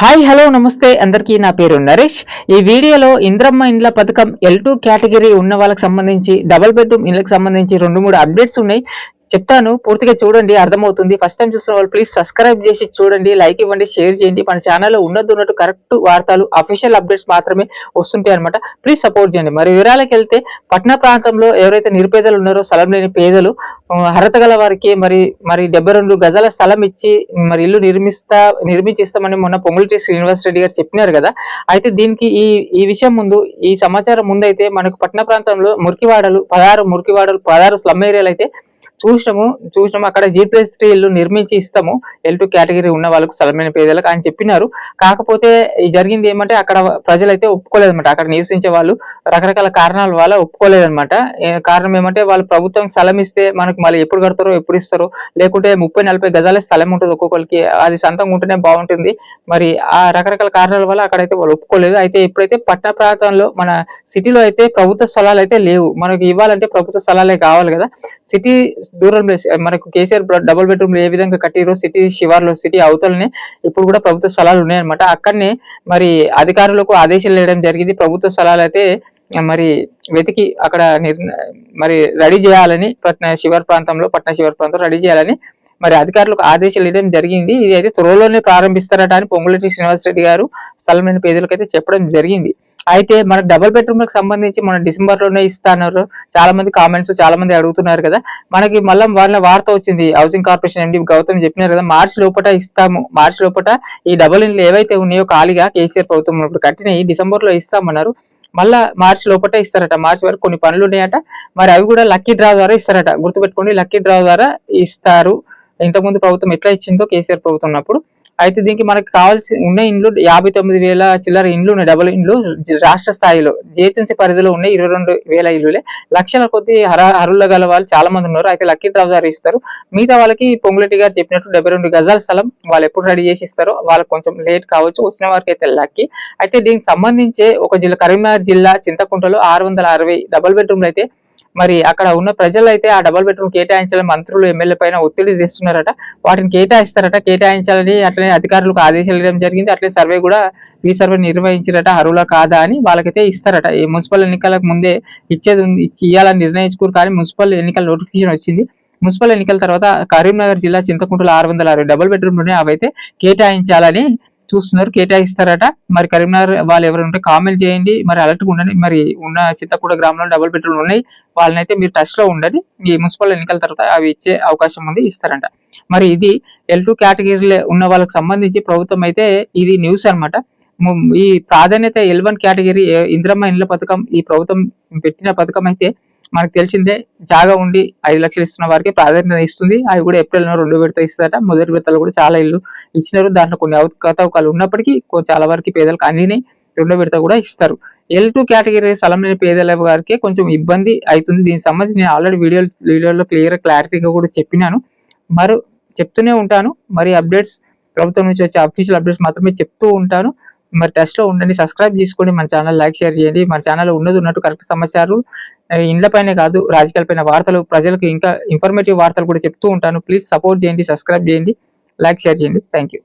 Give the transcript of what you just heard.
Hi hello నమస్తే అందరికీ నా పేరు నరేష్. ఈ వీడియోలో ఇంద్రమ్మ ఇండ్ల పథకం L2 కేటగిరీ ఉన్న వాళ్ళకి సంబంధించి డబుల్ బెడ్రూమ్ ఇళ్ళకి సంబంధించి 2-3 అప్డేట్స్ ఉన్నాయి. చెప్తాను, పూర్తిగా చూడండి, అర్థమవుతుంది. ఫస్ట్ టైం చూస్తున్న వాళ్ళు ప్లీజ్ సబ్స్క్రైబ్ చేసి చూడండి, లైక్ ఇవ్వండి, షేర్ చేయండి. మన ఛానల్లో ఉన్నట్టు కరెక్ట్ వార్తలు, అఫీషియల్ అప్డేట్స్ మాత్రమే వస్తుంటాయి అనమాట. ప్లీజ్ సపోర్ట్ చేయండి. మరి వివరాలకు వెళ్తే, పట్న ప్రాంతంలో ఎవరైతే నిరుపేదలు ఉన్నారో, స్థలం లేని పేదలు, అర్హత గల వారికి మరి 72 గజాల స్థలం ఇచ్చి మరి ఇల్లు నిర్మించిస్తామని మొన్న పొంగులేటి శ్రీనివాస్ రెడ్డి గారు చెప్పినారు కదా. అయితే దీనికి ఈ విషయం ముందు, ఈ సమాచారం ముందు అయితే మనకు పట్న ప్రాంతంలో 16 స్లమ్ ఏరియాలు అయితే చూసినాము. అక్కడ G+3 ఇల్లు నిర్మించి ఇస్తాము L2 కేటగిరీ ఉన్న వాళ్ళకు, స్థలమైన పేదలకు అని చెప్పినారు. కాకపోతే జరిగింది ఏమంటే, అక్కడ ప్రజలైతే ఒప్పుకోలేదన్నమాట. అక్కడ నివసించే వాళ్ళు రకరకాల కారణాల వల్ల ఒప్పుకోలేదన్నమాట. కారణం ఏమంటే, వాళ్ళు ప్రభుత్వం స్థలం ఇస్తే మనకు మళ్ళీ ఎప్పుడు కడతారో, ఎప్పుడు ఇస్తారో, లేకుంటే 30-40 గజాల స్థలం ఉంటుంది ఒక్కొక్కరికి, అది సొంతంగా ఉంటేనే బాగుంటుంది. మరి ఆ రకరకాల కారణాల వల్ల అక్కడైతే వాళ్ళు ఒప్పుకోలేదు. అయితే ఇప్పుడైతే పట్టణ ప్రాంతంలో, మన సిటీలో అయితే ప్రభుత్వ స్థలాలు అయితే లేవు. మనకు ఇవ్వాలంటే ప్రభుత్వ స్థలాలే కావాలి కదా. సిటీ దూరం మనకు కేసీఆర్ డబుల్ బెడ్రూమ్ ఏ విధంగా కట్టిరో, సిటీ శివార్లో, సిటీ అవతలనే ఇప్పుడు కూడా ప్రభుత్వ స్థలాలు ఉన్నాయన్నమాట. అక్కడనే మరి అధికారులకు ఆదేశాలు వేయడం జరిగింది. ప్రభుత్వ స్థలాలు అయితే మరి వెతికి అక్కడ మరి రెడీ చేయాలని, పట్న శివార్ ప్రాంతంలో రెడీ చేయాలని మరి అధికారులకు ఆదేశాలు ఇవ్వడం జరిగింది. ఇది అయితే త్వరలోనే ప్రారంభిస్తారట అని పొంగులేటి శ్రీనివాస్ రెడ్డి గారు స్థలం లేని పేదలకు అయితే చెప్పడం జరిగింది. అయితే మన డబుల్ బెడ్రూమ్ లకు సంబంధించి మన డిసెంబర్ లోనే ఇస్తాన్నారు. చాలా మంది కామెంట్స్, చాలా మంది అడుగుతున్నారు కదా. మనకి మళ్ళీ వాళ్ళ వార్త వచ్చింది, హౌసింగ్ కార్పొరేషన్ ఎండి గౌతమ్ చెప్పినారు కదా, మార్చి లోపల ఇస్తాము, మార్చి లోపల ఈ డబుల్ ఇండ్లు ఏవైతే ఉన్నాయో ఖాళీగా కేసీఆర్ ప్రభుత్వం ఇప్పుడు కట్టినవి డిసెంబర్ లో ఇస్తామన్నారు. మళ్ళా మార్చి లోపల ఇస్తారట. మార్చి వరకు కొన్ని పనులు ఉన్నాయట. మరి అవి కూడా లక్కీ డ్రా ద్వారా ఇస్తారట. గుర్తుపెట్టుకోండి, లక్కీ డ్రా ద్వారా ఇస్తారు. ఇంతకుముందు ప్రభుత్వం ఎట్లా ఇచ్చిందో కేసీఆర్ ప్రభుత్వం ఉన్నప్పుడు. అయితే దీనికి మనకి కావాల్సి ఉన్న ఇండ్లు 59,000 చిల్లర ఇండ్లు ఉన్నాయి, డబుల్ ఇండ్లు రాష్ట్ర స్థాయిలో. జిహెచ్ఎంసీ పరిధిలో ఉన్నాయి 22,000 ఇల్లులే. లక్షల కొద్ది అర్హుల గల వాళ్ళు చాలా మంది ఉన్నారు. అయితే లక్కీ డ్రా ద్వారా ఇస్తారు. మిగతా వాళ్ళకి పొంగులేటి గారు చెప్పినట్టు 72 గజాల స్థలం వాళ్ళు ఎప్పుడు రెడీ చేసి ఇస్తారో, వాళ్ళకి కొంచెం లేట్ కావచ్చు, వచ్చిన వారికి అయితే లక్కీ. అయితే దీనికి సంబంధించి ఒక జిల్లా, కరీంనగర్ జిల్లా చింతకుంటలో 660 డబుల్ బెడ్రూమ్లు అయితే మరి అక్కడ ఉన్న ప్రజలు అయితే ఆ డబుల్ బెడ్రూమ్ కేటాయించాలని మంత్రులు, ఎమ్మెల్యే పైన ఒత్తిడి తెస్తున్నారట. వాటిని కేటాయించాలని అట్లనే అధికారులకు ఆదేశాలు ఇవ్వడం జరిగింది. అట్లే సర్వే కూడా రీసర్వే నిర్వహించారట. అర్హులా కాదా అని వాళ్ళకైతే ఇస్తారట. ఈ మున్సిపల్ ఎన్నికలకు ముందే ఇయ్యాలని నిర్ణయించుకోరు, కానీ మున్సిపల్ ఎన్నికల నోటిఫికేషన్ వచ్చింది. మున్సిపల్ ఎన్నికల తర్వాత కరీంనగర్ జిల్లా చింతకుంటలో 660 డబుల్ బెడ్రూమ్ అవైతే కేటాయించాలని చూస్తున్నారు, కేటాయిస్తారట. మరి కరీంనగర్ వాళ్ళు ఎవరు ఉంటే కామెంట్ చేయండి, మరి అలర్ట్గా ఉండండి. మరి ఉన్న చింతకుంట గ్రామంలో డబుల్ బెడ్రూమ్ ఉన్నాయి, వాళ్ళనైతే మీరు టచ్ లో ఉండండి. ఈ మున్సిపల్ ఎన్నికల తర్వాత అవి ఇచ్చే అవకాశం ఉంది, ఇస్తారంట. మరి ఇది L2 కేటగిరీలో ఉన్న వాళ్ళకి సంబంధించి ప్రభుత్వం అయితే ఇది న్యూస్ అనమాట. ఈ ప్రాధాన్యత L1 కేటగిరీ ఇంద్రమ్మ ఇండ్ల పథకం, ఈ ప్రభుత్వం పెట్టిన పథకం అయితే మనకు తెలిసిందే. జాగా ఉండి 5 లక్షలు ఇస్తున్న వారికి ప్రాధాన్యత ఇస్తుంది. అవి కూడా ఏప్రిల్ 2 విడత ఇస్తారట. మొదటి విడతలు కూడా చాలా ఇల్లు ఇచ్చినారు. దాంట్లో కొన్ని అవకతవకలు ఉన్నప్పటికీ చాలా వరకు పేదలకు అందినాయి. 2 విడత కూడా ఇస్తారు. L2 కేటగిరీ స్థలం లేని పేదల వారికి కొంచెం ఇబ్బంది అవుతుంది. దీనికి సంబంధించి నేను ఆల్రెడీ వీడియోలో క్లారిటీగా కూడా చెప్పినాను. మరి చెప్తూనే ఉంటాను. మరి అప్డేట్స్, ప్రభుత్వం నుంచి వచ్చే అఫీషియల్ అప్డేట్స్ మాత్రమే చెప్తూ ఉంటాను. మరి టచ్ లో ఉండండి, సబ్స్క్రైబ్ చేసుకోండి, మన ఛానల్ లైక్, షేర్ చేయండి. మన ఛానల్లో ఉన్నట్టు కరెక్ట్ సమాచారం ఇండ్లపైనే కాదు, రాజకీయాలపైన వార్తలు, ప్రజలకు ఇంకా ఇన్ఫర్మేటివ్ వార్తలు కూడా చెప్తూ ఉంటాను. ప్లీజ్ సపోర్ట్ చేయండి, సబ్స్క్రైబ్ చేయండి, లైక్, షేర్ చేయండి. Thank you.